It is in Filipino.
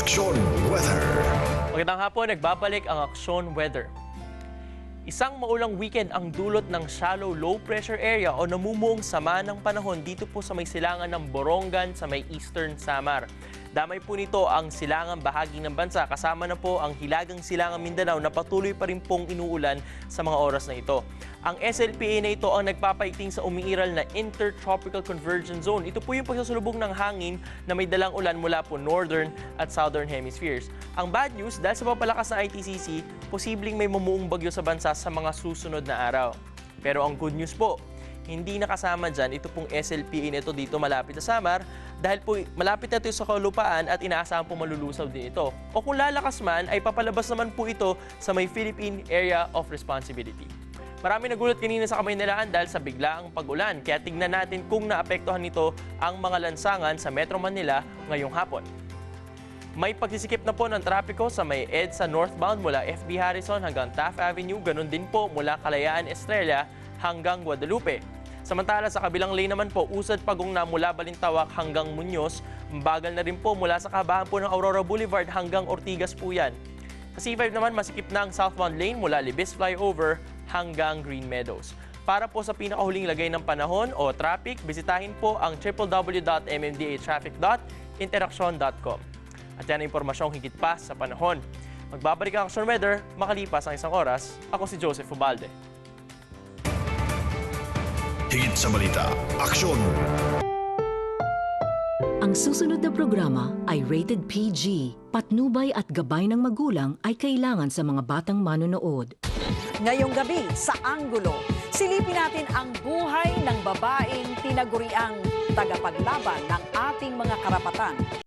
Aksyon Weather. Magandang hapon, nagbabalik ang Aksyon Weather. Isang maulang weekend ang dulot ng shallow low pressure area o namumuong sama ng panahon dito po sa may silangan ng Borongan sa may Eastern Samar. Damay po nito ang silangang bahagi ng bansa kasama na po ang hilagang silangang Mindanao na patuloy pa rin pong inuulan sa mga oras na ito. Ang SLPA na ito ang nagpapaiting sa umiiral na Intertropical Convergence Zone. Ito po yung pagsasalubong ng hangin na may dalang ulan mula po Northern at Southern Hemispheres. Ang bad news, dahil sa papalakas ng ITCC, posibleng may mumuong bagyo sa bansa sa mga susunod na araw. Pero ang good news po, hindi nakasama dyan ito pong SLPA na ito dito malapit sa Samar dahil po malapit na ito sa kalupaan at inaasahan po malulusaw din ito. O kung lalakas man, ay papalabas naman po ito sa may Philippine Area of Responsibility. Marami nagulat kanina sa Kamaynalaan dahil sa biglaang pag-ulan, kaya tignan natin kung naapektuhan nito ang mga lansangan sa Metro Manila ngayong hapon. May pagsisikip na po ng trapiko sa may EDSA northbound mula FB Harrison hanggang Taft Avenue, ganun din po mula Kalayaan Estrella hanggang Guadalupe. Samantala sa kabilang lane naman po, usad pagong na mula Balintawak hanggang Muñoz, bagal na rin po mula sa kabahan po ng Aurora Boulevard hanggang Ortigas po yan. Sa C5 naman, masikip na ang southbound lane mula Libis Flyover hanggang Green Meadows. Para po sa pinakahuling lagay ng panahon o traffic, bisitahin po ang www.mmdatraffic.interaction.com. At yan ang impormasyong higit pa sa panahon. Magbabalik ang Action Weather makalipas ang isang oras. Ako si Joseph Ubalde. Higit sa balita, aksyon. Ang susunod na programa ay rated PG. Patnubay at gabay ng magulang ay kailangan sa mga batang manonood. Ngayong gabi sa Anggulo, silipin natin ang buhay ng babaeng tinaguriang tagapaglaban ng ating mga karapatan.